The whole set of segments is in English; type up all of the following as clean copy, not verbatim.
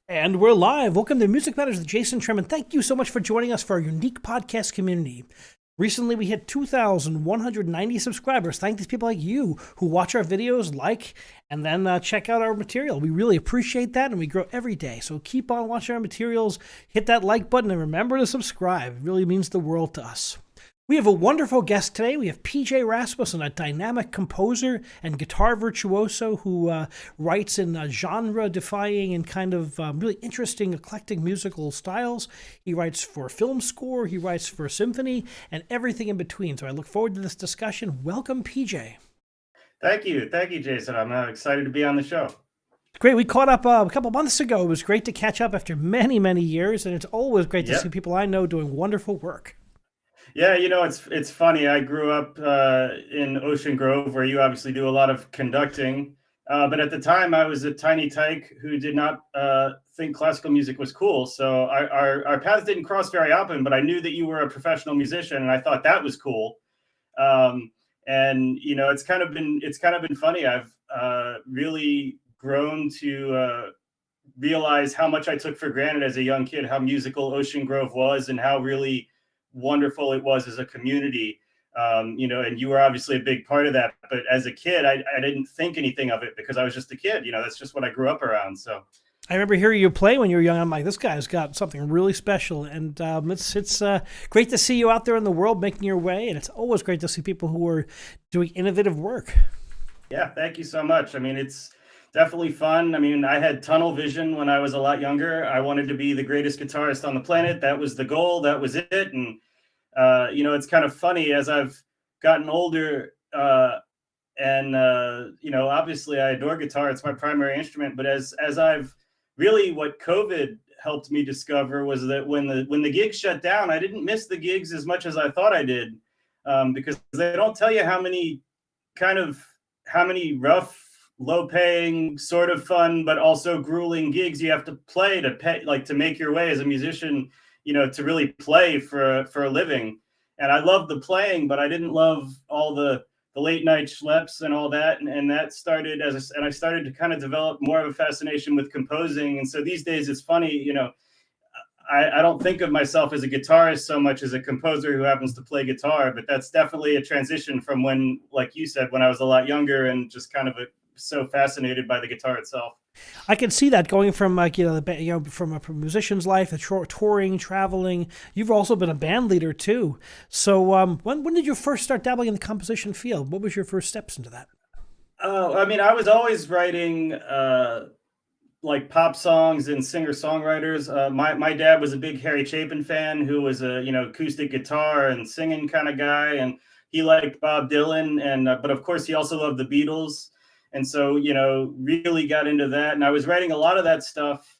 And we're live. Welcome to Music Matters with Jason Tramm, and thank you so much for joining us for our unique podcast community. Recently, we hit 2,190 subscribers. Thank these people like you who watch our videos, like, and then check out our material. We really appreciate that, and we grow every day. So keep on watching our materials, hit that like button, and remember to subscribe. It really means the world to us. We have a wonderful guest today. We have PJ Rasmussen, a dynamic composer and guitar virtuoso who writes in genre-defying and kind of really interesting, eclectic musical styles. He writes for film score, he writes for symphony, and everything in between. So I look forward to this discussion. Welcome, PJ. Thank you. Thank you, Jason. I'm excited to be on the show. Great. We caught up a couple months ago. It was great to catch up after many, many years, and it's always great to see Yep. people I know doing wonderful work. Yeah, it's funny. I grew up in Ocean Grove, where you obviously do a lot of conducting. But at the time, I was a tiny tyke who did not think classical music was cool. So our paths didn't cross very often. But I knew that you were a professional musician, and I thought that was cool. Um, and it's kind of been funny. I've really grown to realize how much I took for granted as a young kid, how musical Ocean Grove was, and how really wonderful it was as a community. And you were obviously a big part of that. But as a kid, I didn't think anything of it because I was just a kid. That's just what I grew up around. So I remember hearing you play when you were young. I'm like, this guy's got something really special, and it's great to see you out there in the world making your way. And it's always great to see people who are doing innovative work. yeah, thank you so much. I mean, it's definitely fun. I mean, I had tunnel vision when I was a lot younger. I wanted to be the greatest guitarist on the planet. That was the goal. That was it. And it's kind of funny as I've gotten older. Obviously, I adore guitar. It's my primary instrument. But as I've really, what COVID helped me discover was that when the gigs shut down, I didn't miss the gigs as much as I thought I did, because they don't tell you kind of how many rough, low-paying, sort of fun, but also grueling gigs you have to play to pay, like to make your way as a musician, to really play for a living. And I loved the playing, but I didn't love all the late night schleps and all that. And that started and I started to kind of develop more of a fascination with composing. And so these days it's funny, I don't think of myself as a guitarist so much as a composer who happens to play guitar, but that's definitely a transition from when, like you said, when I was a lot younger and just kind of so fascinated by the guitar itself. I can see that going from from a musician's life, touring, traveling. You've also been a band leader too. So when did you first start dabbling in the composition field? What was your first steps into that? Oh, I mean, I was always writing like pop songs and singer songwriters. My dad was a big Harry Chapin fan, who was a acoustic guitar and singing kind of guy, and he liked Bob Dylan, and but of course he also loved the Beatles, and so really got into that. And I was writing a lot of that stuff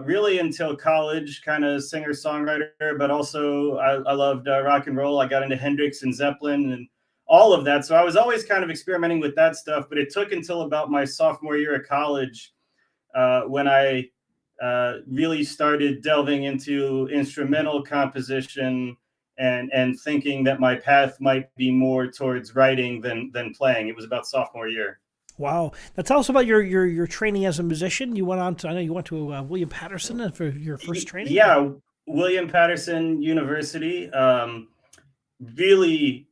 really until college, kind of singer songwriter, but also I loved rock and roll. I got into Hendrix and Zeppelin and all of that. So I was always kind of experimenting with that stuff, but it took until about my sophomore year of college when I really started delving into instrumental composition and thinking that my path might be more towards writing than playing. It was about sophomore year. Wow. Now tell us about your training as a musician. You went on to, I know you went to William Patterson for your first training. Yeah, William Patterson University. Really,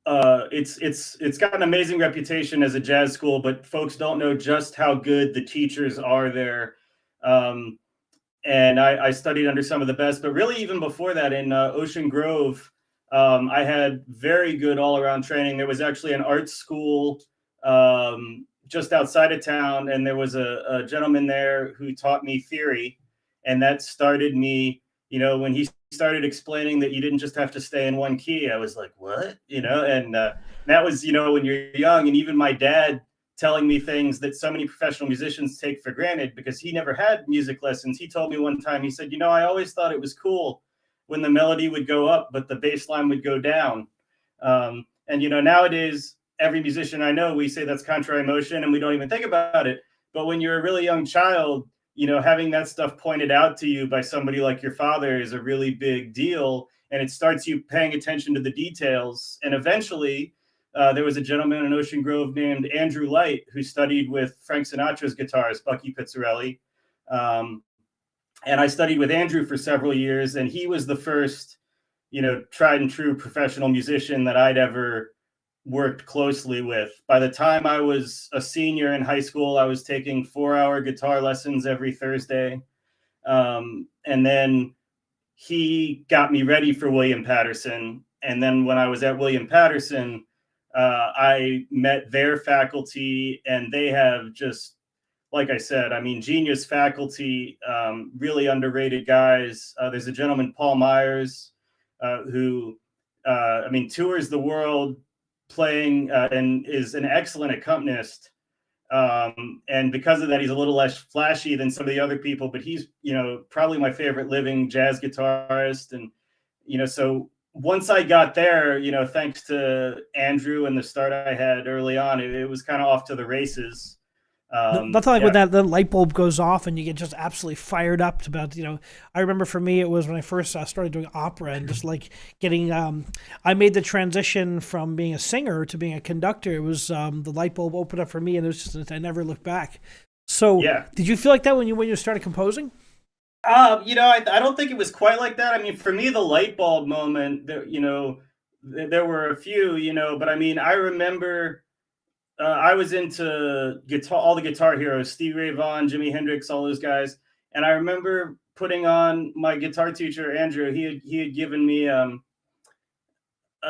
it's got an amazing reputation as a jazz school, but folks don't know just how good the teachers are there. Um, and I studied under some of the best, but really even before that in Ocean Grove, I had very good all around training. There was actually an art school just outside of town, and there was a gentleman there who taught me theory, and that started me. When he started explaining that you didn't just have to stay in one key, I was like, what? And that was when you're young, and even my dad telling me things that so many professional musicians take for granted because he never had music lessons. He told me one time, he said, I always thought it was cool when the melody would go up, but the bass line would go down. And nowadays, every musician I know, we say that's contrary motion and we don't even think about it. But when you're a really young child, having that stuff pointed out to you by somebody like your father is a really big deal. And it starts you paying attention to the details. And eventually, there was a gentleman in Ocean Grove named Andrew Light who studied with Frank Sinatra's guitarist, Bucky Pizzarelli. Um, and I studied with Andrew for several years, and he was the first, tried and true professional musician that I'd ever worked closely with. By the time I was a senior in high school, I was taking 4-hour guitar lessons every Thursday. And then he got me ready for William Patterson. And then when I was at William Patterson, I met their faculty, and they have just, like I said, I mean, genius faculty, really underrated guys. There's a gentleman, Paul Myers, who, I mean, tours the world playing and is an excellent accompanist. And because of that, he's a little less flashy than some of the other people, but he's, probably my favorite living jazz guitarist. And, so once I got there, thanks to Andrew and the start I had early on, it was kind of off to the races. Nothing like Yeah. when that the light bulb goes off and you get just absolutely fired up about, I remember for me it was when I first started doing opera and just like getting I made the transition from being a singer to being a conductor. It was the light bulb opened up for me, and it was just, I never looked back. So Yeah. did you feel like that when you started composing? I don't think it was quite like that. I mean, for me, the light bulb moment, there were a few, but I mean, I remember I was into guitar, all the guitar heroes, Stevie Ray Vaughan, Jimi Hendrix, all those guys. And I remember putting on my guitar teacher, Andrew. He had given me a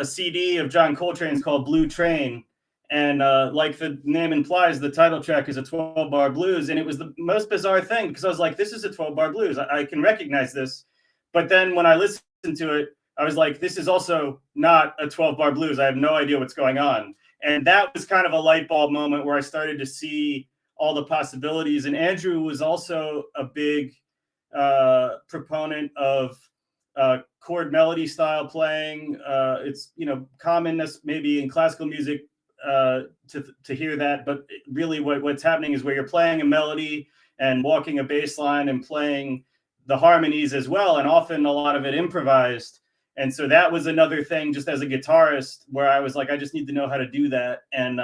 CD of John Coltrane's called Blue Train. And like the name implies, the title track is a 12-bar blues. And it was the most bizarre thing, because I was like, this is a 12-bar blues. I can recognize this. But then when I listened to it, I was like, this is also not a 12-bar blues. I have no idea what's going on. And that was kind of a light bulb moment where I started to see all the possibilities. And Andrew was also a big proponent of chord melody style playing. It's commonness maybe in classical music to hear that, but really what's happening is where you're playing a melody and walking a bass line and playing the harmonies as well, and often a lot of it improvised. And so that was another thing, just as a guitarist, where I was like, I just need to know how to do that. And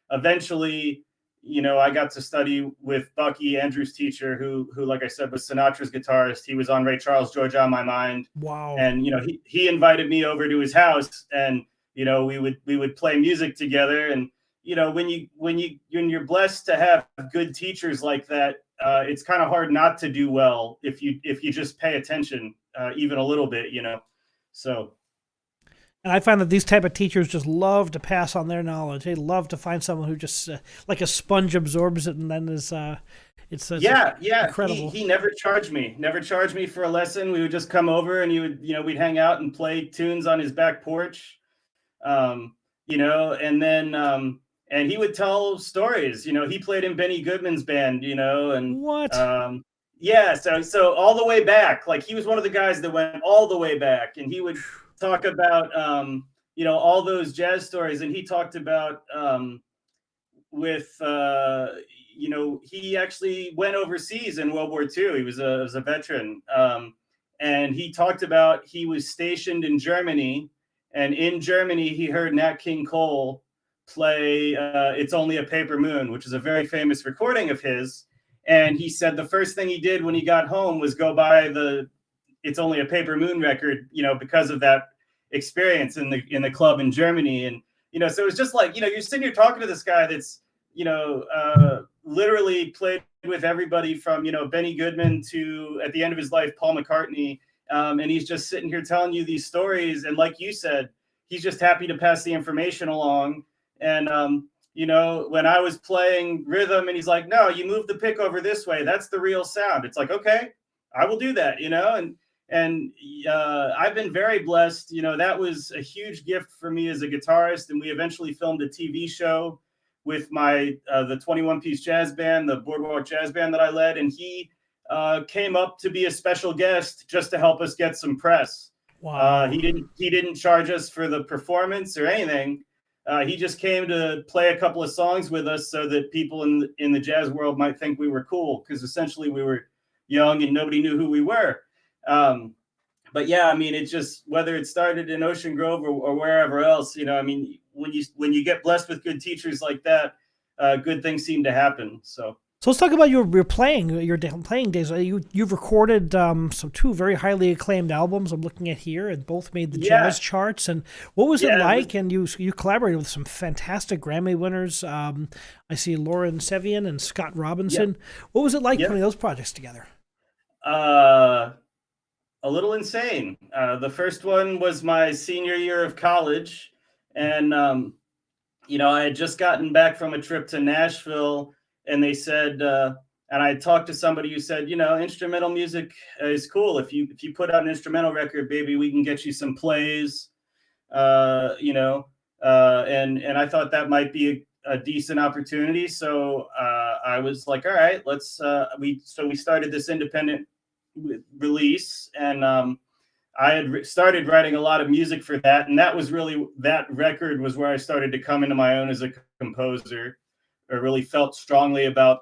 eventually, I got to study with Bucky, Andrew's teacher, who, like I said, was Sinatra's guitarist. He was on Ray Charles, Georgia on My Mind. Wow. And he invited me over to his house, and we would play music together. And when you're blessed to have good teachers like that, it's kind of hard not to do well if you just pay attention even a little bit. So. And I find that these type of teachers just love to pass on their knowledge. They love to find someone who just like a sponge absorbs it, and then it's Yeah. incredible. He never charged me for a lesson. We would just come over, and we'd hang out and play tunes on his back porch. And then and he would tell stories. He played in Benny Goodman's band, and What? yeah, so all the way back. Like, he was one of the guys that went all the way back, and he would talk about all those jazz stories. And he talked about with he actually went overseas in World War II. He was a veteran, and he talked about he was stationed in Germany, and in Germany he heard Nat King Cole play "It's Only a Paper Moon," which is a very famous recording of his. And he said the first thing he did when he got home was go buy the "It's Only a Paper Moon" record, because of that experience in the club in Germany. And so it was just like, you're sitting here talking to this guy that's literally played with everybody from Benny Goodman to, at the end of his life, Paul McCartney, and he's just sitting here telling you these stories. And like you said, he's just happy to pass the information along. And when I was playing rhythm, and he's like, no, you move the pick over this way, that's the real sound. It's like, okay, I will do that. And I've been very blessed. That was a huge gift for me as a guitarist. And we eventually filmed a TV show with my the 21-piece jazz band, the Boardwalk Jazz Band that I led. And he came up to be a special guest just to help us get some press. Wow. He didn't charge us for the performance or anything. He just came to play a couple of songs with us so that people in the jazz world might think we were cool, because essentially we were young and nobody knew who we were. But yeah, I mean, it's just, whether it started in Ocean Grove or wherever else, I mean, when you get blessed with good teachers like that, good things seem to happen. So So let's talk about your playing days. You've recorded some two very highly acclaimed albums. I'm looking at here, and both made the Yeah, jazz charts. And what was it yeah, it was. like? And you collaborated with some fantastic Grammy winners. I see Lauren Sevian and Scott Yep, Robinson. What was it like yep. putting those projects together? Uh, a little insane. The first one was my senior year of college, and I had just gotten back from a trip to Nashville, and they said, and I talked to somebody who said, instrumental music is cool. If you put out an instrumental record, baby, we can get you some plays. uh, you know, and I thought that might be a decent opportunity. So I was like, all right, let's. We started this independent release, and I had started writing a lot of music for that, and that record was where I started to come into my own as a composer, or really felt strongly about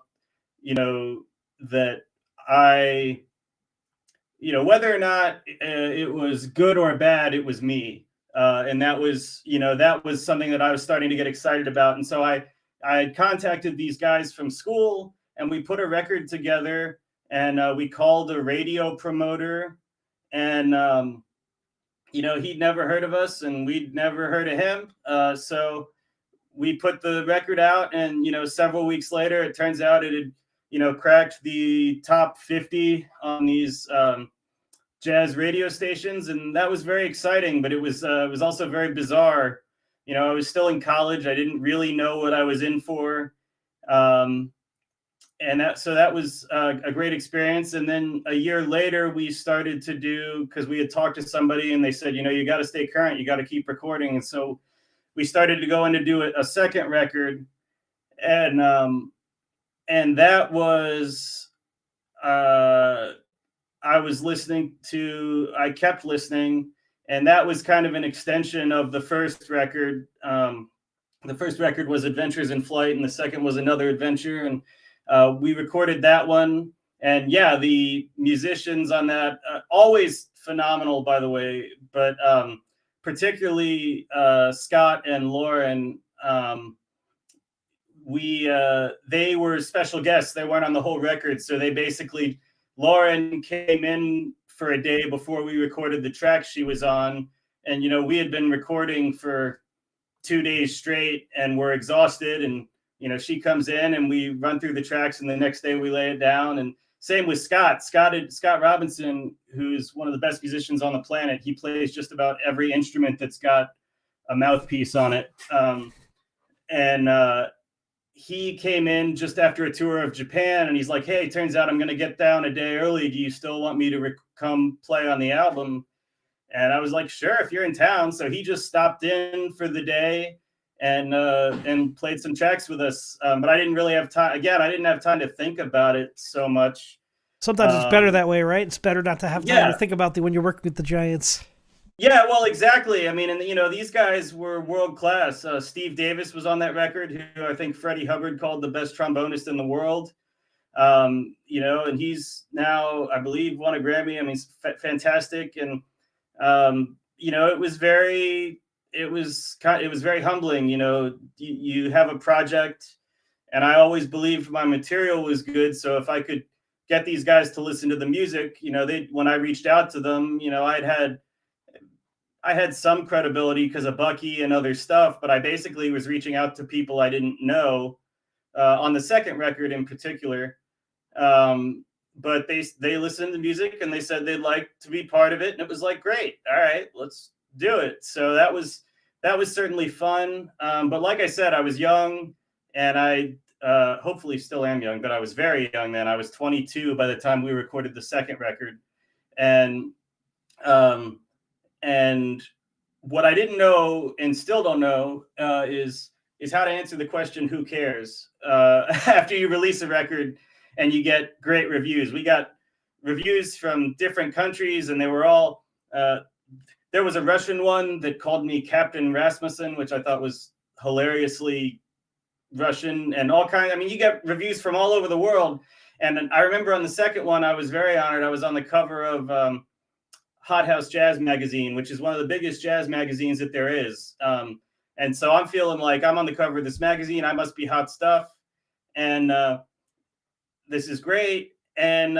that I whether or not it was good or bad, it was me. And that was something that I was starting to get excited about. And so I contacted these guys from school, and we put a record together, and we called a radio promoter, and he'd never heard of us, and we'd never heard of him. So we put the record out, and several weeks later, it turns out it had cracked the top 50 on these jazz radio stations, and that was very exciting. But it was also very bizarre. I was still in college. I didn't really know what I was in for, um, and that was a great experience. And then a year later, we started to do, because we had talked to somebody, and they said, you got to stay current, you got to keep recording. And so we started to go in to do a second record, and that was. I kept listening, and that was kind of an extension of the first record. The first record was Adventures in Flight, and the second was Another Adventure. And we recorded that one. And yeah, the musicians on that, always phenomenal, by the way, but particularly Scott and Lauren. They were special guests. They weren't on the whole record, so they basically, Lauren came in for a day before we recorded the track she was on, and we had been recording for 2 days straight, and we're exhausted, and she comes in, and we run through the tracks, and the next day we lay it down. And same with Scott Robinson, who's one of the best musicians on the planet. He plays just about every instrument that's got a mouthpiece on it. And he came in just after a tour of Japan, and he's like, hey, turns out I'm going to get down a day early. Do you still want me to come play on the album? And I was like, sure, if you're in town. So he just stopped in for the day, and played some tracks with us. But I didn't really have time. Again, I didn't have time to think about it so much. Sometimes it's better that way, right? It's better not to have time Yeah. to think about when you're working with the Giants. Yeah, well, exactly. I mean, and these guys were world class. Steve Davis was on that record, who I think Freddie Hubbard called the best trombonist in the world. And he's now, I believe, won a Grammy. I mean, he's fantastic. And it was very humbling. You have a project, and I always believed my material was good. So if I could get these guys to listen to the music, when I reached out to them, I had some credibility because of Bucky and other stuff, but I basically was reaching out to people I didn't know, on the second record in particular. But they listened to music, and they said they'd like to be part of it. And it was like, great. All right, let's do it. So that was certainly fun. But like I said, I was young, and I hopefully still am young, but I was very young then. I was 22 by the time we recorded the second record. And what I didn't know, and still don't know, is how to answer the question, who cares? After you release a record and you get great reviews. We got reviews from different countries, and they were all, there was a Russian one that called me Captain Rasmussen, which I thought was hilariously Russian, and all kinds. I mean, you get reviews from all over the world. And I remember on the second one, I was very honored. I was on the cover of Hot House Jazz Magazine, which is one of the biggest jazz magazines that there is. And so I'm feeling like I'm on the cover of this magazine. I must be hot stuff. And this is great. And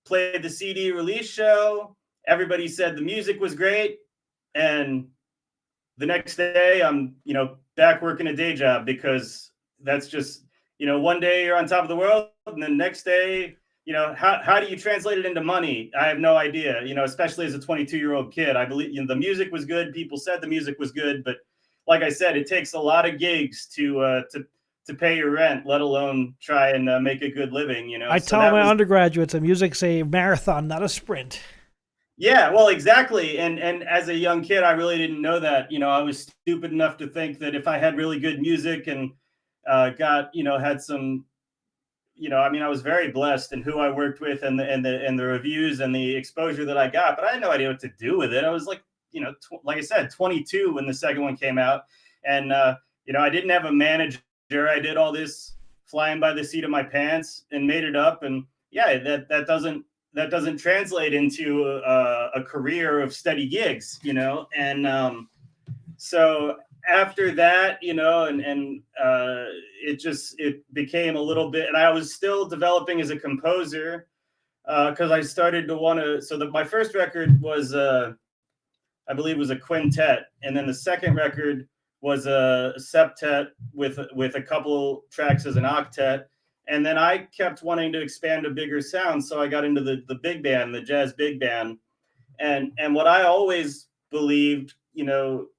played the CD release show. Everybody said the music was great. And the next day I'm, back working a day job, because that's just, one day you're on top of the world, and the next day, how do you translate it into money? I have no idea, especially as a 22-year-old kid. I believe the music was good. People said the music was good, but like I said, it takes a lot of gigs to pay your rent, let alone try and make a good living, I tell my undergraduates that music's a marathon, not a sprint. Yeah, well, exactly. And as a young kid, I really didn't know that. I was stupid enough to think that if I had really good music and had some, I was very blessed in who I worked with, and the reviews and the exposure that I got, but I had no idea what to do with it. I was like, like I said, 22 when the second one came out, and I didn't have a manager. I did all this flying by the seat of my pants and made it up, and yeah, that doesn't translate into a career of steady gigs, and so after that, it became a little bit, and I was still developing as a composer, because I started to want to. So my first record was, I believe, was a quintet, and then the second record was a septet with a couple tracks as an octet. And then I kept wanting to expand a bigger sound, so I got into the big band, the jazz big band. And what I always believed,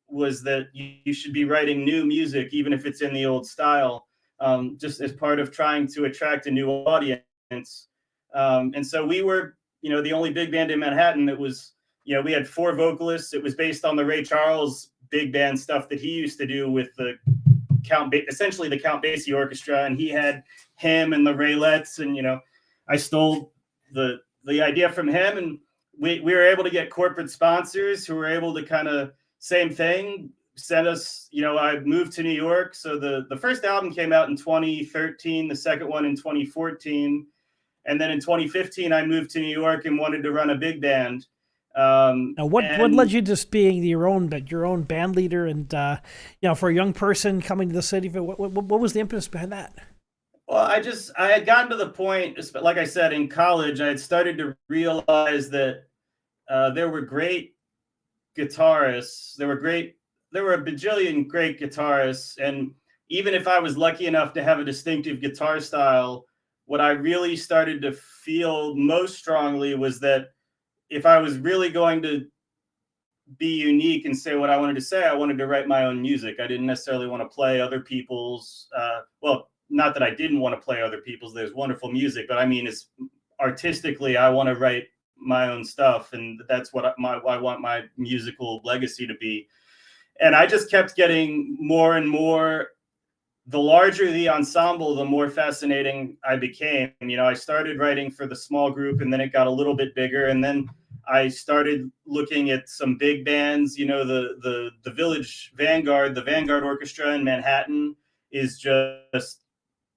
was that you should be writing new music, even if it's in the old style, just as part of trying to attract a new audience. And so we were, the only big band in Manhattan that was, we had 4 vocalists. It was based on the Ray Charles big band stuff that he used to do with the essentially the Count Basie Orchestra, and he had him and the Raylettes, and I stole the idea from him, and we were able to get corporate sponsors who were able to kind of same thing, send us, I moved to New York. So the first album came out in 2013, the second one in 2014, and then in 2015 I moved to New York and wanted to run a big band. Now, what led you to being your own band leader, and for a young person coming to the city? What was the impetus behind that? Well, I had gotten to the point, like I said, in college, I had started to realize that there were great guitarists. There were a bajillion great guitarists, and even if I was lucky enough to have a distinctive guitar style, what I really started to feel most strongly was that if I was really going to be unique and say what I wanted to say, I wanted to write my own music. I didn't necessarily want to play other people's. Well, not that I didn't want to play other people's. There's wonderful music, but I mean, it's artistically, I want to write my own stuff, and that's what I want my musical legacy to be. And I just kept getting more and more. The larger the ensemble, the more fascinating I became. I started writing for the small group, and then it got a little bit bigger, and then I started looking at some big bands. The Village Vanguard, the Vanguard Orchestra in Manhattan is just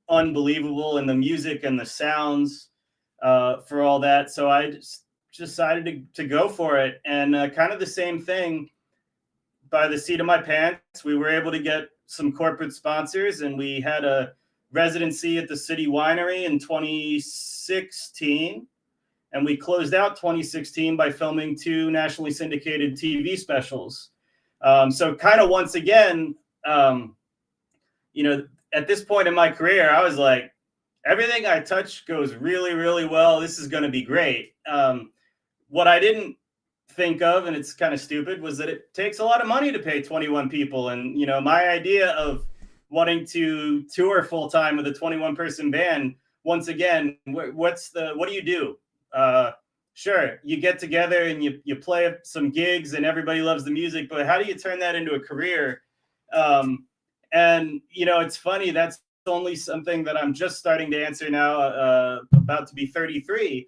unbelievable, and the music and the sounds for all that. So I just decided to go for it, and kind of the same thing. By the seat of my pants, we were able to get some corporate sponsors, and we had a residency at the City Winery in 2016. And we closed out 2016 by filming 2 nationally syndicated TV specials. So kind of once again, at this point in my career, I was like, everything I touch goes really, really well. This is going to be great. What I didn't think of, and it's kind of stupid, was that it takes a lot of money to pay 21 people. And, my idea of wanting to tour full time with a 21 person band, once again, what do you do? Sure, you get together and you play some gigs and everybody loves the music, but how do you turn that into a career? And it's funny, that's only something that I'm just starting to answer now, about to be 33.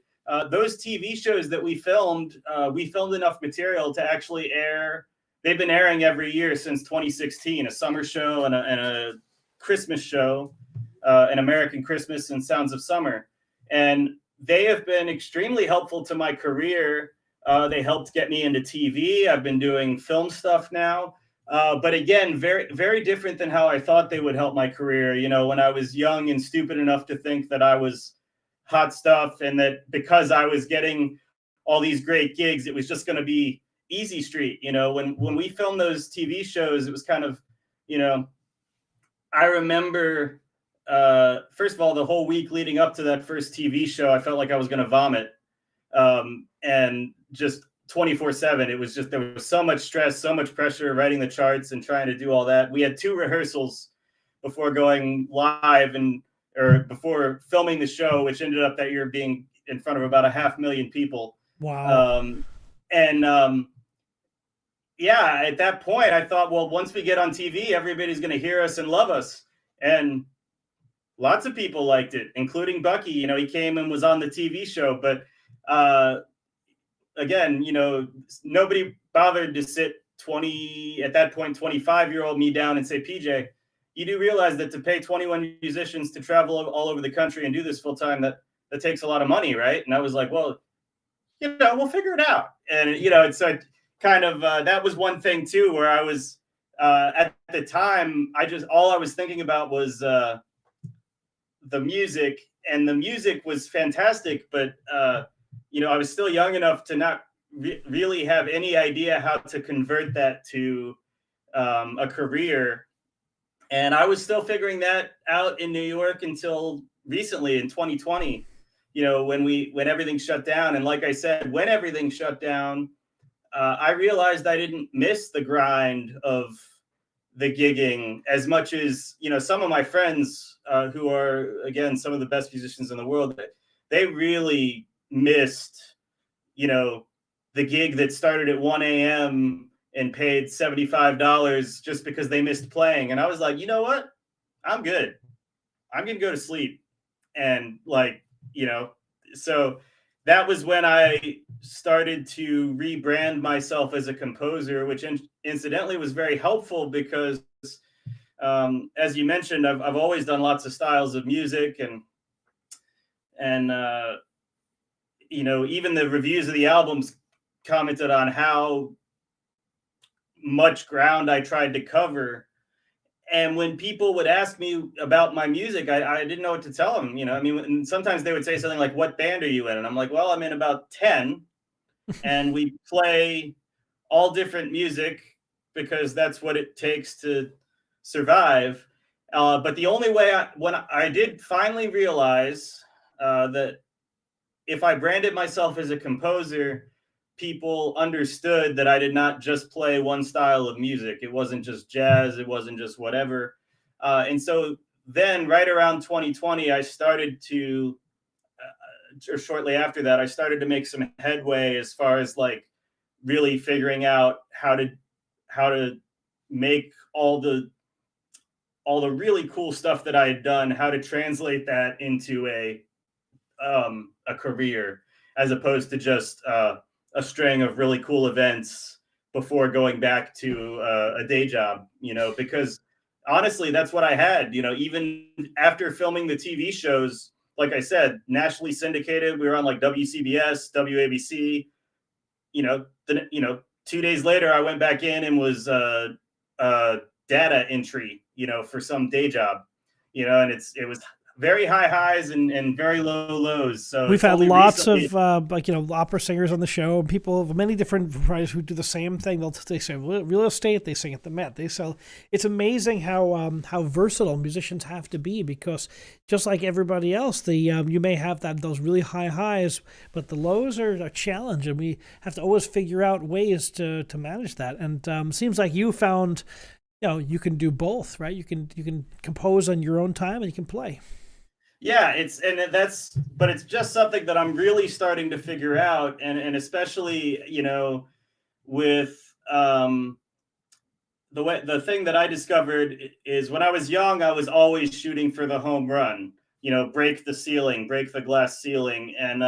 Those TV shows that we filmed enough material to actually air. They've been airing every year since 2016, a summer show and a Christmas show, an American Christmas and Sounds of Summer. And they have been extremely helpful to my career. They helped get me into TV. I've been doing film stuff now. But again, very, very different than how I thought they would help my career. When I was young and stupid enough to think that I was hot stuff, and that because I was getting all these great gigs, it was just going to be easy street. When we filmed those TV shows, it was kind of, I remember, first of all, the whole week leading up to that first TV show, I felt like I was going to vomit. And just 24/7, it was just, there was so much stress, so much pressure writing the charts and trying to do all that. We had 2 rehearsals before going live or before filming the show, which ended up that year being in front of about 500,000 people. Wow. Yeah, at that point, I thought, well, once we get on TV, everybody's going to hear us and love us. And lots of people liked it, including Bucky. He came and was on the TV show. But again, nobody bothered to sit 25-year-old me down and say, PJ, you do realize that to pay 21 musicians to travel all over the country and do this full time, that takes a lot of money, right? And I was like, well, we'll figure it out. And, it's like, kind of that was one thing too, where I was at the time, all I was thinking about was the music, and the music was fantastic, but I was still young enough to not really have any idea how to convert that to a career. And I was still figuring that out in New York until recently in 2020, when everything shut down. And like I said, when everything shut down, I realized I didn't miss the grind of the gigging as much as, some of my friends who are, again, some of the best musicians in the world, they really missed, the gig that started at 1 a.m. and paid $75 just because they missed playing. And I was like, you know what? I'm good. I'm going to go to sleep. And so that was when I started to rebrand myself as a composer, which incidentally was very helpful because, as you mentioned, I've always done lots of styles of music, and even the reviews of the albums commented on how much ground I tried to cover. And when people would ask me about my music, I didn't know what to tell them. And sometimes they would say something like, what band are you in? And I'm like, well, I'm in about 10 and we play all different music because that's what it takes to survive. But the only way when I did finally realize that if I branded myself as a composer, people understood that I did not just play one style of music. It wasn't just jazz. It wasn't just whatever. And so then right around 2020, I started to, or shortly after that, I started to make some headway as far as like really figuring out how to make all the really cool stuff that I had done, how to translate that into a career, as opposed to just a string of really cool events before going back to a day job, because honestly, that's what I had, even after filming the TV shows, like I said, nationally syndicated, we were on like WCBS, WABC, 2 days later, I went back in and was data entry, for some day job, and it was very high highs and very low lows. So we've had lots of opera singers on the show, and people of many different varieties who do the same thing. They say real estate, they sing at the Met, they sell. It's amazing how versatile musicians have to be, because just like everybody else, you may have those really high highs, but the lows are a challenge, and we have to always figure out ways to manage that. And seems like you found, you can do both, right? You can compose on your own time, and you can play. Yeah, but it's just something that I'm really starting to figure out, and especially, with the thing that I discovered is when I was young, I was always shooting for the home run, break the ceiling, break the glass ceiling, and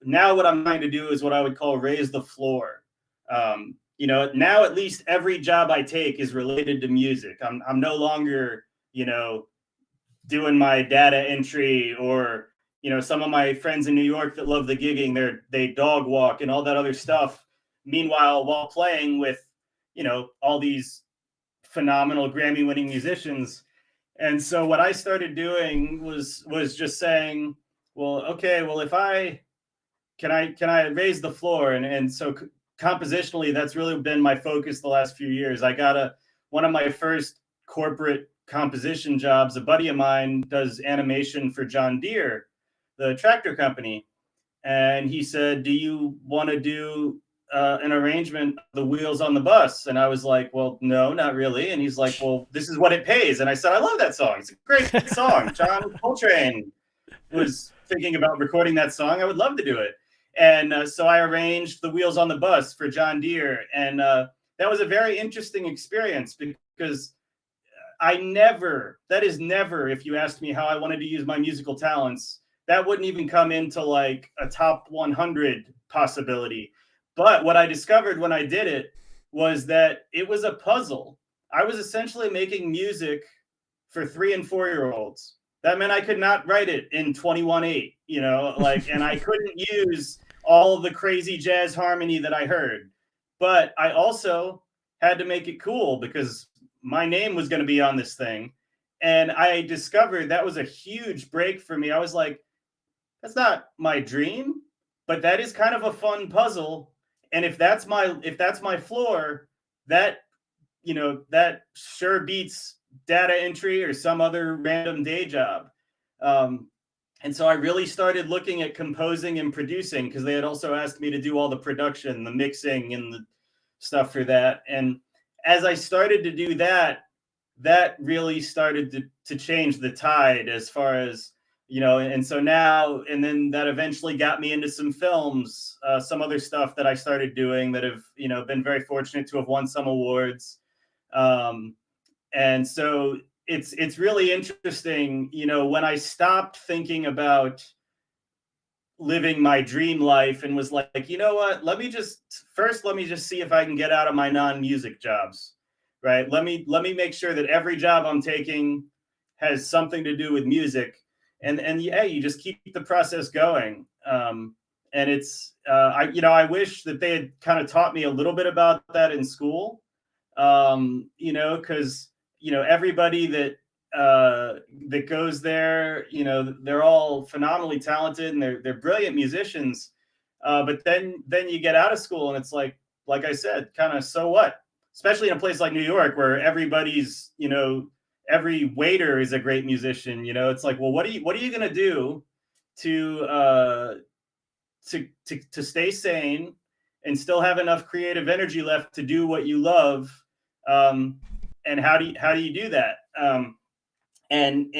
now what I'm trying to do is what I would call raise the floor. Now at least every job I take is related to music. I'm no longer, doing my data entry, or some of my friends in New York that love the gigging, they dog walk and all that other stuff, meanwhile while playing with all these phenomenal Grammy winning musicians. And so what I started doing was just saying, well, okay, well, if I can I raise the floor? And so compositionally, that's really been my focus the last few years. I got one of my first corporate composition jobs. A buddy of mine does animation for John Deere, the tractor company, and he said, "Do you want to do an arrangement of the wheels on the bus?" And I was like, "Well, no, not really." And he's like, "Well, this is what it pays." And I said, "I love that song. It's a great song. John Coltrane was thinking about recording that song. I would love to do it." And so I arranged the wheels on the bus for John Deere, and that was a very interesting experience because that is never, if you asked me how I wanted to use my musical talents, that wouldn't even come into like a top 100 possibility. But what I discovered when I did it was that it was a puzzle. I was essentially making music for 3 and 4 year olds. That meant I could not write it in 21/8, like, and I couldn't use all of the crazy jazz harmony that I heard. But I also had to make it cool because my name was going to be on this thing. And I discovered that was a huge break for me. I was like, that's not my dream, but that is kind of a fun puzzle. And if that's my floor, that that sure beats data entry or some other random day job. Um, and so I really started looking at composing and producing because they had also asked me to do all the production, the mixing, and the stuff for that. And as I started to do that, that really started to change the tide as far as, and so now, and then that eventually got me into some films, some other stuff that I started doing that have, been very fortunate to have won some awards. Um, and so it's really interesting, when I stopped thinking about living my dream life and was like, you know what, let me just see if I can get out of my non-music jobs, right? Let me make sure that every job I'm taking has something to do with music, and yeah, you just keep the process going. And it's I wish that they had kind of taught me a little bit about that in school, because everybody that goes there, they're all phenomenally talented and they're brilliant musicians. But then you get out of school and it's like I said, kind of, so what? Especially in a place like New York where everybody's, every waiter is a great musician. It's like, well, what are you gonna do to to stay sane and still have enough creative energy left to do what you love? And how do you do that? And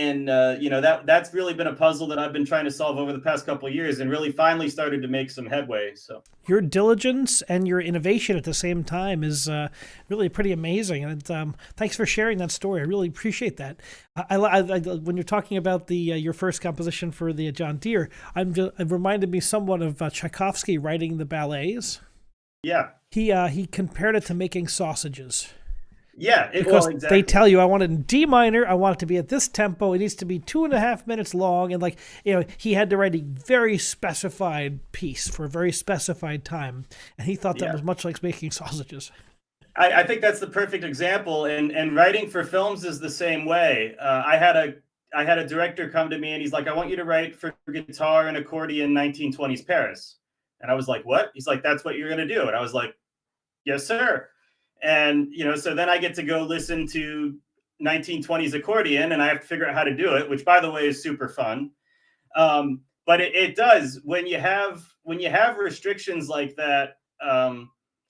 that's really been a puzzle that I've been trying to solve over the past couple of years, and really finally started to make some headway. So your diligence and your innovation at the same time is really pretty amazing. And thanks for sharing that story. I really appreciate that. I when you're talking about the your first composition for the John Deere, it reminded me somewhat of Tchaikovsky writing the ballets. Yeah, he compared it to making sausages. Yeah, because exactly. They tell you, I want it in D minor, I want it to be at this tempo, it needs to be 2.5 minutes long, and he had to write a very specified piece for a very specified time, and he thought that was much like making sausages. I think that's the perfect example, and writing for films is the same way. I had a director come to me and he's like, I want you to write for guitar and accordion 1920s Paris. And I was like, what? He's like, that's what you're going to do. And I was like, yes, sir. And, so then I get to go listen to 1920s accordion and I have to figure out how to do it, which, by the way, is super fun. But it does, when you have restrictions like that,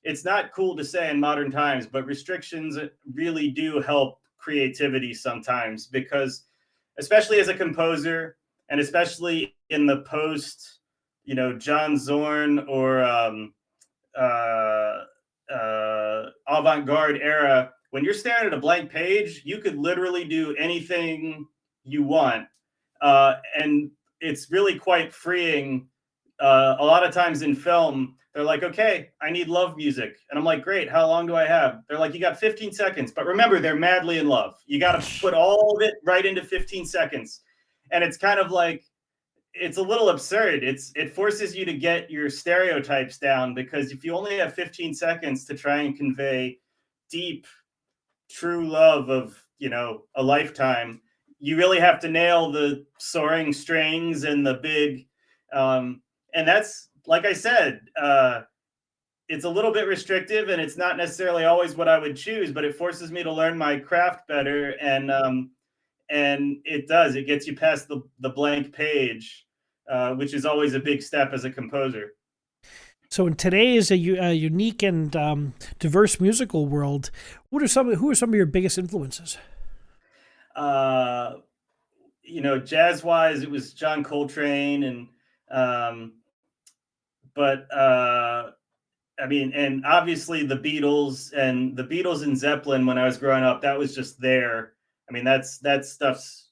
it's not cool to say in modern times, but restrictions really do help creativity sometimes, because especially as a composer and especially in the post, John Zorn or avant-garde era, when you're staring at a blank page, you could literally do anything you want. And it's really quite freeing. A lot of times in film, they're like, okay, I need love music. And I'm like, great, how long do I have? They're like, you got 15 seconds. But remember, they're madly in love. You got to put all of it right into 15 seconds. And it's kind of like, it's a little absurd. It forces you to get your stereotypes down, because if you only have 15 seconds to try and convey deep, true love of, a lifetime, you really have to nail the soaring strings and the big, and that's, like I said, it's a little bit restrictive, and it's not necessarily always what I would choose, but it forces me to learn my craft better. And it gets you past the blank page, which is always a big step as a composer. So in today's a unique and diverse musical world, who are some of your biggest influences? Uh, Jazz wise, it was John Coltrane, and um, but I mean, and obviously the Beatles and Zeppelin when I was growing up, that was just there. I mean, that stuff's,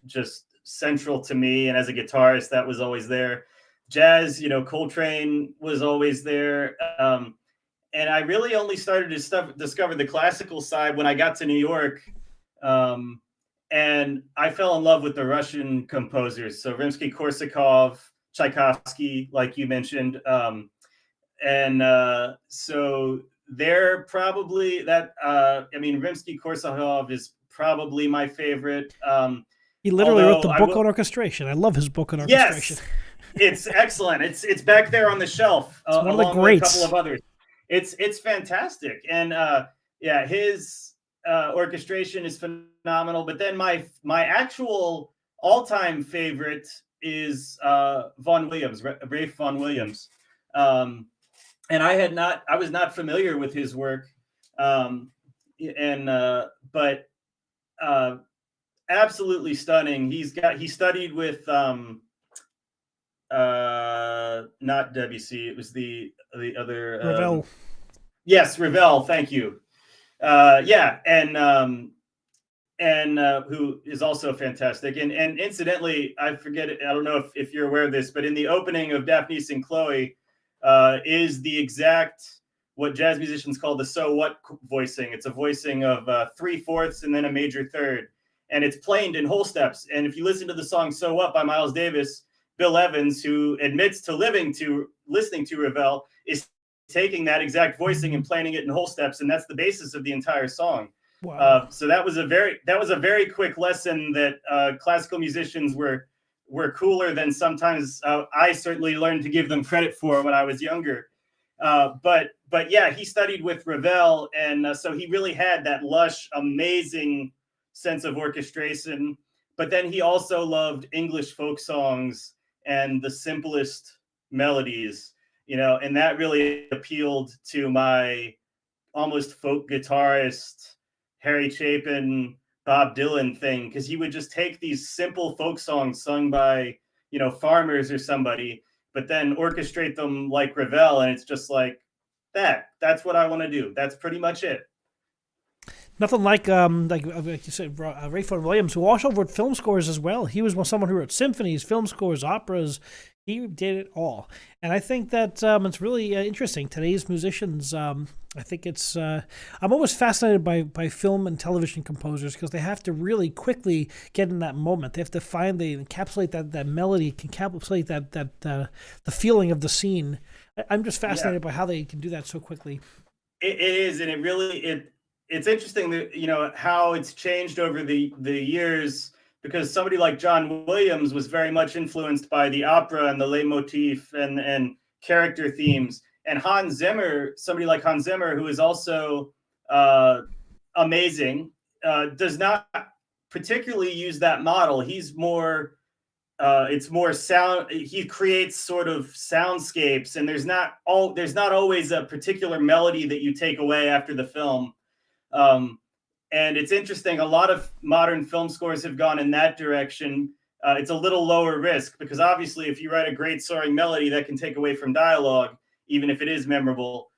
just central to me. And as a guitarist, that was always there. Jazz, Coltrane was always there. And I really only started to discover the classical side when I got to New York. Um, and I fell in love with the Russian composers. So Rimsky-Korsakov, Tchaikovsky, like you mentioned. And so they're probably that. I mean, Rimsky-Korsakov is probably my favorite. He literally wrote the book on orchestration. I love his book on orchestration. Yes, it's excellent. It's back there on the shelf, it's one of the greats. With a couple of others. It's fantastic, and yeah, his orchestration is phenomenal. But then my actual all-time favorite is Vaughan Williams, Rafe Vaughan Williams. And I was not familiar with his work, but absolutely stunning. He studied with not Debussy. It was the other Ravel. Yes, Ravel. Thank you. Yeah, and who is also fantastic. And incidentally, I forget it. I don't know if you're aware of this, but in the opening of Daphnis and Chloe is the exact what jazz musicians call the so what voicing. It's a voicing of 3/4 and then a major third, and it's planed in whole steps. And if you listen to the song "So What" by Miles Davis, Bill Evans, who admits to listening to Ravel, is taking that exact voicing and playing it in whole steps, and that's the basis of the entire song. Wow. So that was a very quick lesson that classical musicians were cooler than sometimes I certainly learned to give them credit for when I was younger. But yeah, he studied with Ravel, and so he really had that lush, amazing sense of orchestration. But then he also loved English folk songs and the simplest melodies, and that really appealed to my almost folk guitarist, Harry Chapin, Bob Dylan thing, because he would just take these simple folk songs sung by, farmers or somebody, but then orchestrate them like Ravel, and it's just like that. That's what I want to do. That's pretty much it. Nothing like you said, Rafe Vaughan Williams, who also wrote film scores as well. He was someone who wrote symphonies, film scores, operas. He did it all, and I think that it's really interesting. Today's musicians, I think it's. I'm always fascinated by film and television composers because they have to really quickly get in that moment. They have to encapsulate that melody, encapsulate that the feeling of the scene. I'm just fascinated by how they can do that so quickly. It is, and it's interesting that how it's changed over the years, because somebody like John Williams was very much influenced by the opera and the leitmotif and character themes. And somebody like Hans Zimmer, who is also amazing, does not particularly use that model. He's more, it's more sound. He creates sort of soundscapes, and there's not always a particular melody that you take away after the film. And it's interesting, a lot of modern film scores have gone in that direction. It's a little lower risk because obviously if you write a great soaring melody, that can take away from dialogue, even if it is memorable.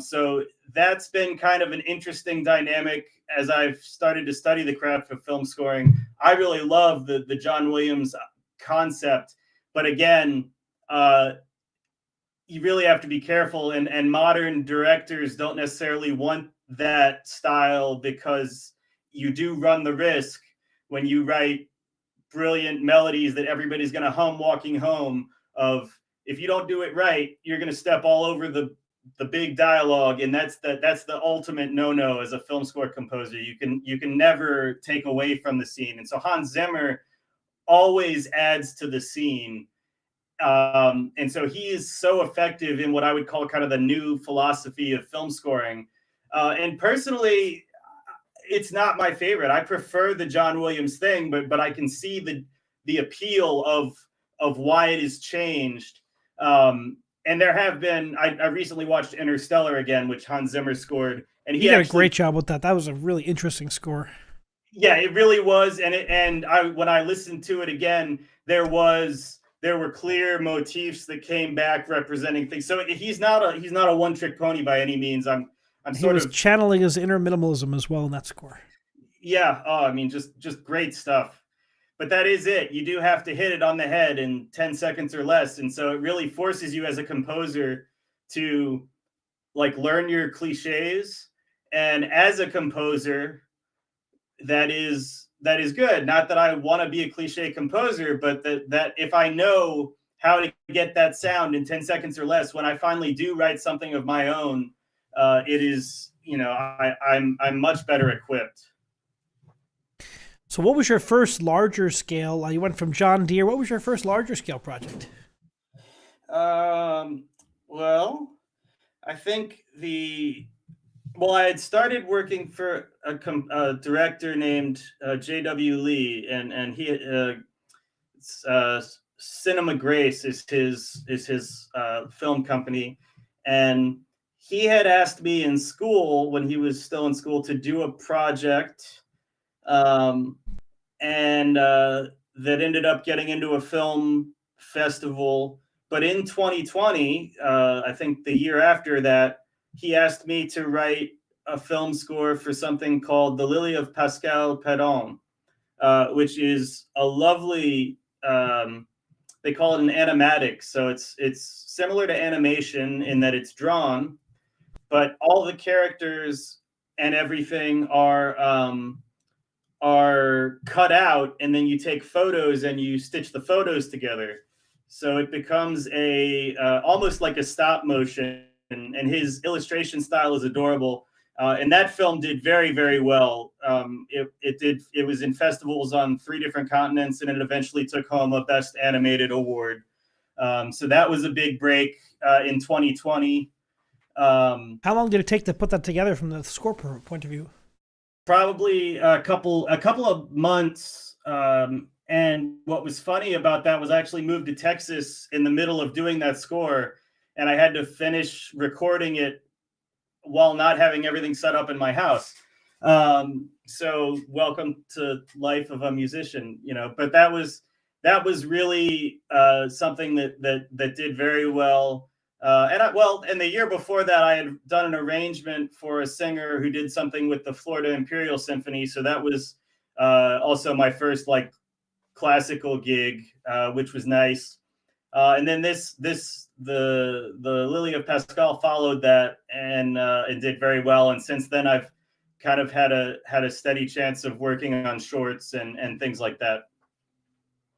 So that's been kind of an interesting dynamic as I've started to study the craft of film scoring. I really love the John Williams concept, but again, you really have to be careful, and modern directors don't necessarily want that style because you do run the risk when you write brilliant melodies that everybody's going to hum walking home of, if you don't do it right, you're going to step all over the the big dialogue, and that's the ultimate no-no as a film score composer. You can never take away from the scene, and so Hans Zimmer always adds to the scene. And so he is so effective in what I would call kind of the new philosophy of film scoring. And personally, it's not my favorite. I prefer the John Williams thing, but I can see the appeal of why it has changed. And there have been, I recently watched Interstellar again, which Hans Zimmer scored, and he did a great job with that. That was a really interesting score. Yeah, it really was. And when I listened to it again, there were clear motifs that came back representing things. So he's not a one trick pony by any means. He was channeling his inner minimalism as well in that score. Yeah. Oh, I mean, just great stuff. But that is it. You do have to hit it on the head in 10 seconds or less. And so it really forces you as a composer to like learn your cliches. And as a composer, that is good. Not that I want to be a cliche composer, but that if I know how to get that sound in 10 seconds or less, when I finally do write something of my own, it is, I'm much better equipped. So what was your first larger scale? You went from John Deere. What was your first larger scale project? Well, I think I had started working for a director named J.W. Lee, and he Cinema Grace is his film company, and he had asked me in school, when he was still in school, to do a project, and that ended up getting into a film festival. But in 2020, I think the year after that, he asked me to write a film score for something called The Lily of Pascal Perron, which is a lovely, they call it an animatic. So it's similar to animation in that it's drawn, but all the characters and everything are cut out, and then you take photos and you stitch the photos together. So it becomes almost like a stop motion, and his illustration style is adorable. And that film did very, very well. It was in festivals on 3 different continents, and it eventually took home a Best Animated award. So that was a big break in 2020. How long did it take to put that together from the score point of view? Probably a couple of months. And what was funny about that was I actually moved to Texas in the middle of doing that score, and I had to finish recording it while not having everything set up in my house. So welcome to life of a musician, but that was really something that did very well. And the year before that, I had done an arrangement for a singer who did something with the Florida Imperial Symphony. So that was also my first classical gig, which was nice. And then the Lily of Pascal followed that, and it did very well. And since then, I've kind of had a steady chance of working on shorts and things like that.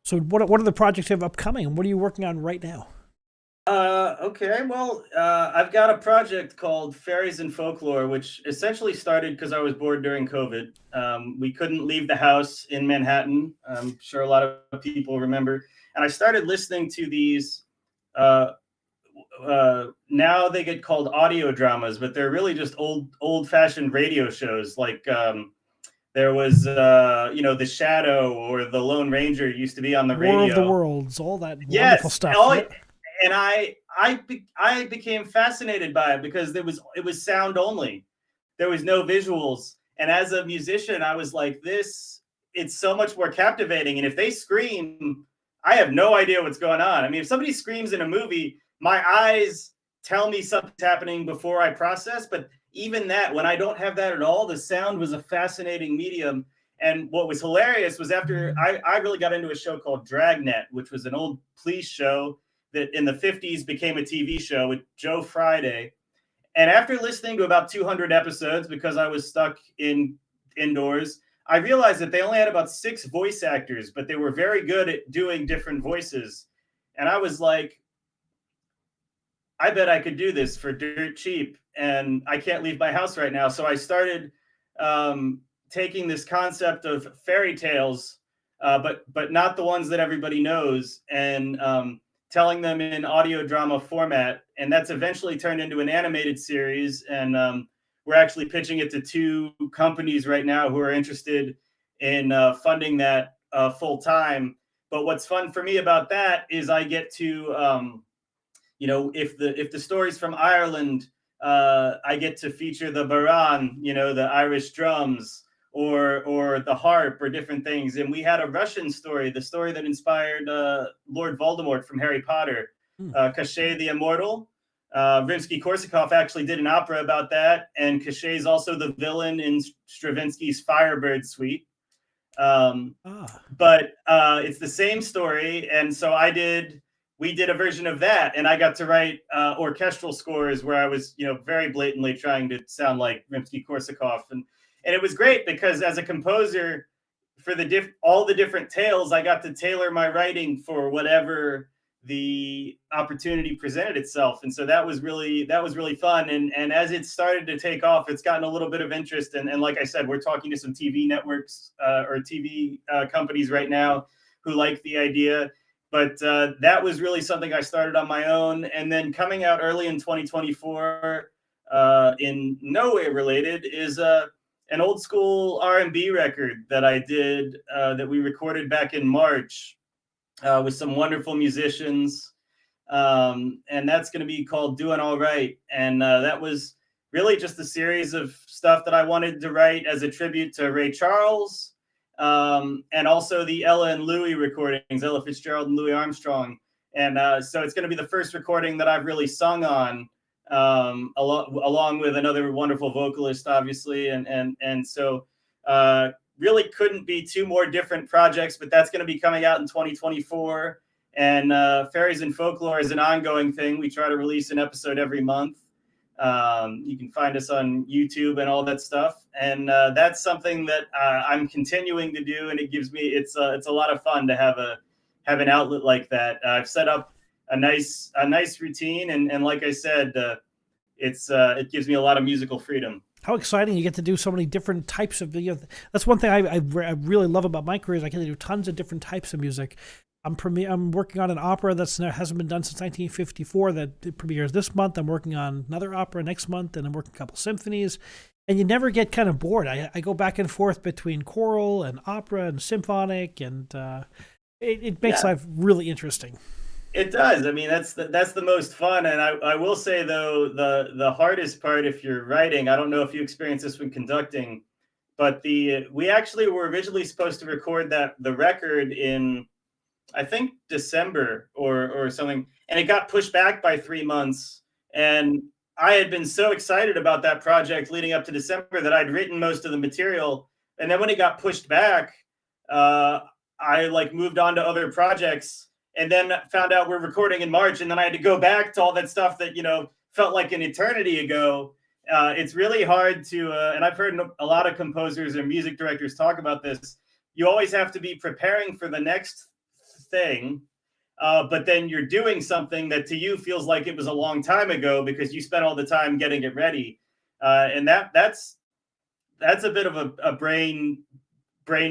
So what are the projects you have upcoming, and what are you working on right now? Okay. Well, I've got a project called Fairies and Folklore, which essentially started because I was bored during COVID. We couldn't leave the house in Manhattan. I'm sure a lot of people remember. And I started listening to these, now they get called audio dramas, but they're really just old-fashioned radio shows. Like there was, The Shadow or The Lone Ranger used to be on the radio. War of the Worlds, all that wonderful stuff. Right? And I became fascinated by it because it was sound only. There was no visuals. And as a musician, I was like, it's so much more captivating. And if they scream, I have no idea what's going on. I mean, if somebody screams in a movie, my eyes tell me something's happening before I process. But even that, when I don't have that at all, the sound was a fascinating medium. And what was hilarious was after I really got into a show called Dragnet, which was an old police show that in the 50s became a TV show with Joe Friday. And after listening to about 200 episodes, because I was stuck indoors, I realized that they only had about 6 voice actors, but they were very good at doing different voices. And I was like, I bet I could do this for dirt cheap, and I can't leave my house right now. So I started um, taking this concept of fairy tales, but not the ones that everybody knows, and telling them in audio drama format. And that's eventually turned into an animated series. And we're actually pitching it to two companies right now who are interested in funding that full time. But what's fun for me about that is I get to if the story's from Ireland, I get to feature the baran, the Irish drums, or the harp, or different things. And we had a Russian story, the story that inspired Lord Voldemort from Harry Potter, Hmm. Cachet the Immortal. Rimsky-Korsakov actually did an opera about that, and Cachet is also the villain in Stravinsky's Firebird Suite. Ah. But it's the same story, and so we did a version of that, and I got to write orchestral scores where I was, very blatantly trying to sound like Rimsky-Korsakov, and it was great because as a composer for all the different tales, I got to tailor my writing for whatever the opportunity presented itself. And so that was really fun. And as it started to take off, it's gotten a little bit of interest. And like I said, we're talking to some TV networks or TV companies right now who like the idea. But that was really something I started on my own. And then coming out early in 2024, in no way related, is an old school R&B record that I did that we recorded back in March with some wonderful musicians. And that's going to be called Doing All Right. And that was really just a series of stuff that I wanted to write as a tribute to Ray Charles, and also the Ella and Louis recordings, Ella Fitzgerald and Louis Armstrong. And so it's going to be the first recording that I've really sung on, along with another wonderful vocalist, obviously. And so really couldn't be two more different projects, but that's going to be coming out in 2024. And Fairies and Folklore is an ongoing thing. We try to release an episode every month. You can find us on YouTube and all that stuff. And that's something that I'm continuing to do, and it's a lot of fun to have an outlet like that. I've set up a nice routine, and like I said, it gives me a lot of musical freedom. How exciting you get to do so many different types of video. That's one thing I really love about my career is I get to do tons of different types of music. I'm working on an opera that hasn't been done since 1954 that premieres this month. I'm working on another opera next month, and I'm working a couple symphonies. And you never get kind of bored. I go back and forth between choral and opera and symphonic, and it makes life really interesting. It does. I mean, that's the most fun. And I will say, though, the hardest part, if you're writing, I don't know if you experience this when conducting, but we actually were originally supposed to record the record in, I think, December or something, and it got pushed back by 3 months. And I had been so excited about that project leading up to December that I'd written most of the material. And then when it got pushed back, I moved on to other projects, and then found out we're recording in March, and then I had to go back to all that stuff that felt like an eternity ago. It's really hard to, and I've heard a lot of composers and music directors talk about this. You always have to be preparing for the next thing, but then you're doing something that to you feels like it was a long time ago because you spent all the time getting it ready, and that's a bit of a brain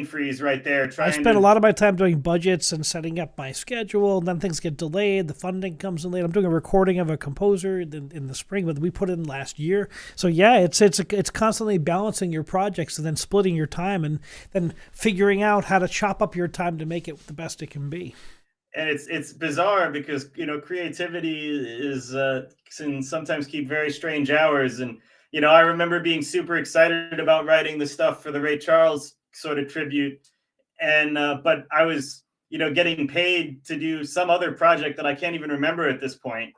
freeze right there. I spend a lot of my time doing budgets and setting up my schedule, and then things get delayed. The funding comes in late. I'm doing a recording of a composer in the spring, but we put it in last year. So yeah, it's constantly balancing your projects and then splitting your time and then figuring out how to chop up your time to make it the best it can be. And it's bizarre because creativity can sometimes keep very strange hours. And I remember being super excited about writing the stuff for the Ray Charles sort of tribute, and but I was getting paid to do some other project that I can't even remember at this point,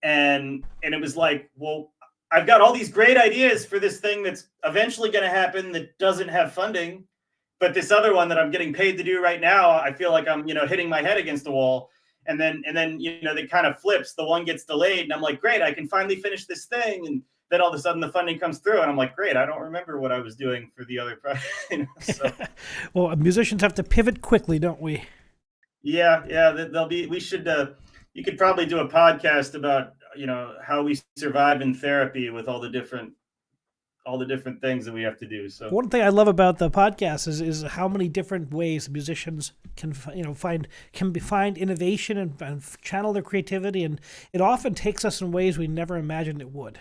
and it was like, well, I've got all these great ideas for this thing that's eventually going to happen that doesn't have funding, but this other one that I'm getting paid to do right now, I feel like I'm hitting my head against the wall. And then it kind of flips. The one gets delayed, and I'm like, great, I can finally finish this thing. And then all of a sudden the funding comes through, and I'm like, great, I don't remember what I was doing for the other project. So. Well, musicians have to pivot quickly, don't we? Yeah, we should you could probably do a podcast about, how we survive in therapy with all the different things that we have to do. So One thing I love about the podcast is how many different ways musicians can find innovation and channel their creativity, and it often takes us in ways we never imagined it would.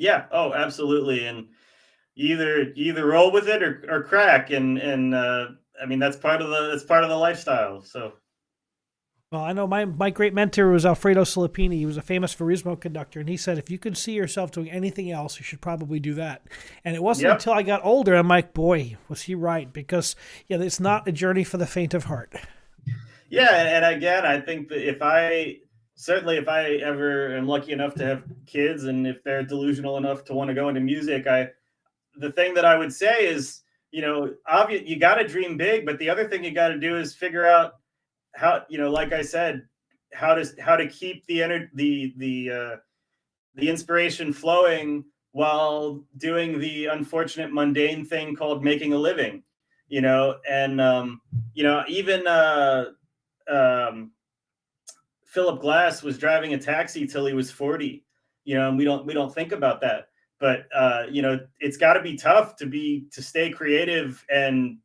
yeah, oh, absolutely. And you either roll with it or crack. And I mean, that's part of the lifestyle. So Well, I know my great mentor was Alfredo Silipini. He was a famous Verismo conductor, and he said, if you could see yourself doing anything else, you should probably do that. And it wasn't yep. until I got older, I'm like, boy, was he right? Because it's not a journey for the faint of heart. Yeah, and again, I think that if I ever am lucky enough to have kids, and if they're delusional enough to want to go into music, the thing that I would say is, obvious, you got to dream big, but the other thing you got to do is figure out how, like I said, how to keep the inspiration flowing while doing the unfortunate mundane thing called making a living, and even um, Philip Glass was driving a taxi till he was 40, and we don't think about that. But it's got to be tough to stay creative and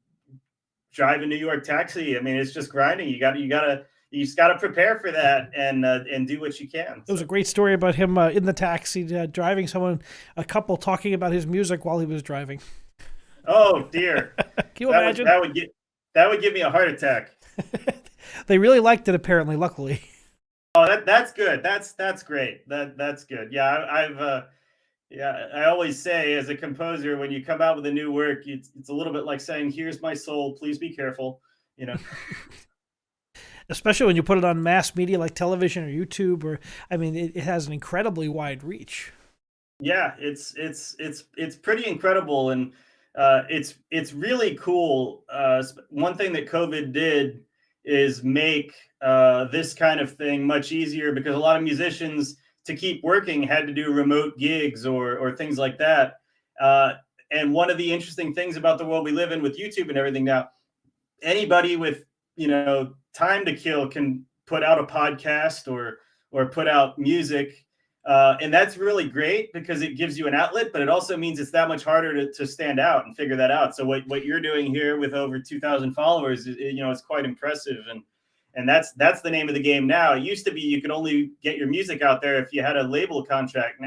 drive a New York taxi. I mean, it's just grinding. You just got to prepare for that and do what you can. There was a great story about him in the taxi driving a couple talking about his music while he was driving. Oh dear! Can you imagine? That would give me a heart attack. They really liked it, apparently. Luckily. Oh, that's good. That's great. That's good. Yeah, I always say, as a composer, when you come out with a new work, it's a little bit like saying, "Here's my soul. Please be careful." Especially when you put it on mass media like television or YouTube, it has an incredibly wide reach. Yeah, it's pretty incredible, and it's really cool. One thing that COVID did is make this kind of thing much easier, because a lot of musicians, to keep working, had to do remote gigs or things like that. And one of the interesting things about the world we live in with YouTube and everything now, anybody with time to kill can put out a podcast or put out music. And that's really great because it gives you an outlet, but it also means it's that much harder to stand out and figure that out. So what you're doing here with over 2,000 followers, is quite impressive. And that's the name of the game now. It used to be you could only get your music out there if you had a label contract.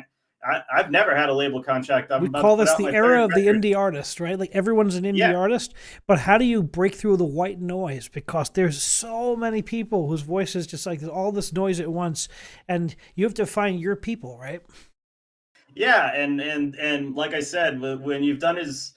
I've never had a label contract. We call this the era of the indie artist, right? Like, everyone's an indie artist, but how do you break through the white noise? Because there's so many people whose voices just like there's all this noise at once, and you have to find your people, right? Yeah, and like I said, when you've done as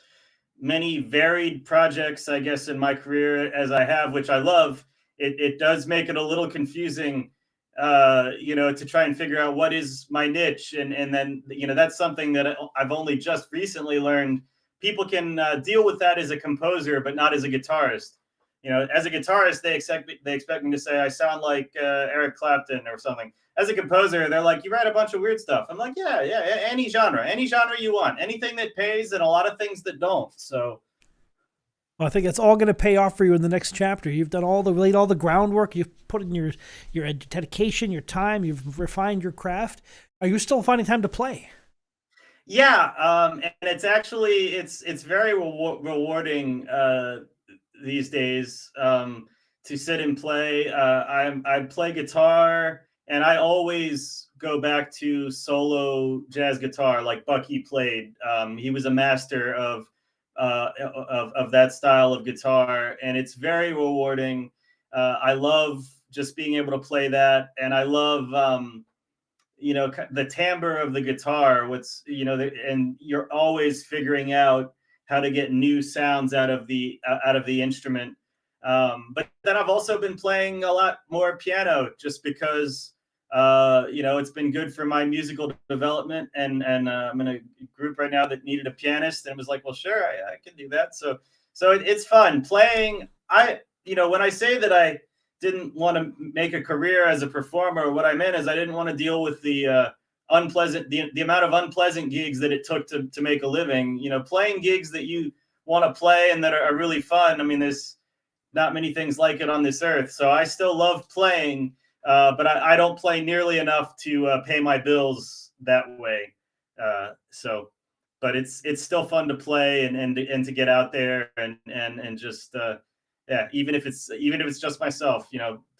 many varied projects, I guess, in my career as I have, which I love, it does make it a little confusing, to try and figure out what is my niche. And then, that's something that I've only just recently learned. People can deal with that as a composer, but not as a guitarist. As a guitarist, they expect me to say I sound like Eric Clapton or something. As a composer, they're like, you write a bunch of weird stuff. I'm like, yeah, any genre you want, anything that pays, and a lot of things that don't. So Well, I think it's all going to pay off for you in the next chapter. You've done all the groundwork. You've put in your dedication, your time. You've refined your craft. Are you still finding time to play? Yeah, and it's actually it's very rewarding these days to sit and play. I play guitar, and I always go back to solo jazz guitar like Bucky played. He was a master of that style of guitar, and it's very rewarding. I love just being able to play that, and I love the timbre of the guitar. And you're always figuring out how to get new sounds out of the instrument. But then I've also been playing a lot more piano, just because it's been good for my musical development. And I'm in a group right now that needed a pianist, and was like, well, sure, I can do that. So it's fun playing. When I say that I didn't want to make a career as a performer, what I meant is I didn't want to deal with the amount of unpleasant gigs that it took to make a living. Playing gigs that you want to play and that are really fun. I mean, there's not many things like it on this earth. So I still love playing, but I don't play nearly enough to pay my bills that way. But it's still fun to play and to get out there and just yeah, even if it's just myself,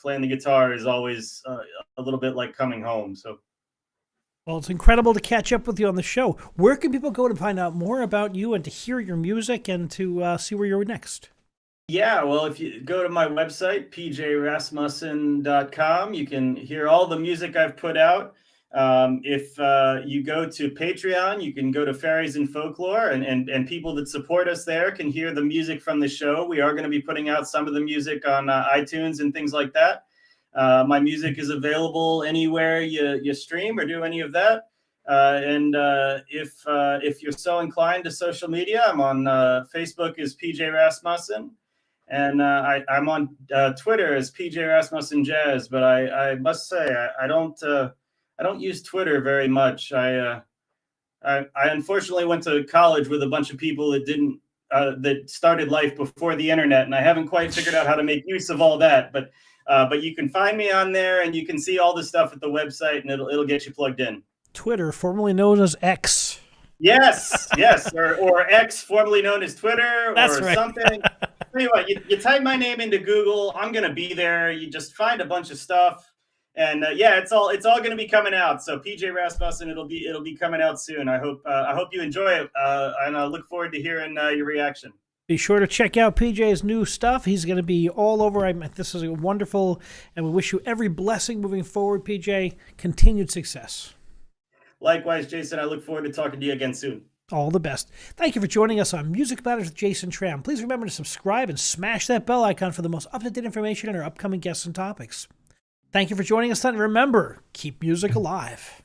playing the guitar is always a little bit like coming home. So. Well, it's incredible to catch up with you on the show. Where can people go to find out more about you and to hear your music and to see where you're next? Yeah, well, if you go to my website, pjrasmussen.com, you can hear all the music I've put out. If you go to Patreon, you can go to Fairies and Folklore, and people that support us there can hear the music from the show. We are going to be putting out some of the music on iTunes and things like that. My music is available anywhere you stream or do any of that. If you're so inclined to social media, I'm on Facebook as PJ Rasmussen. And I'm on Twitter as PJ Rasmussen Jazz, but I must say I don't use Twitter very much. I unfortunately went to college with a bunch of people that started life before the internet, and I haven't quite figured out how to make use of all that. But you can find me on there, and you can see all the stuff at the website, and it'll get you plugged in. Twitter, formerly known as X. Yes, or X, formerly known as Twitter, That's or right. something. Tell you what, you type my name into Google, I'm gonna be there. You just find a bunch of stuff, and yeah, it's all gonna be coming out. So PJ Rasmussen, it'll be coming out soon. I hope you enjoy it, and I look forward to hearing your reaction. Be sure to check out PJ's new stuff. He's going to be all over. This is wonderful, and we wish you every blessing moving forward, PJ. Continued success. Likewise, Jason, I look forward to talking to you again soon. All the best. Thank you for joining us on Music Matters with Jason Tramm. Please remember to subscribe and smash that bell icon for the most up-to-date information on our upcoming guests and topics. Thank you for joining us tonight. Remember, keep music alive.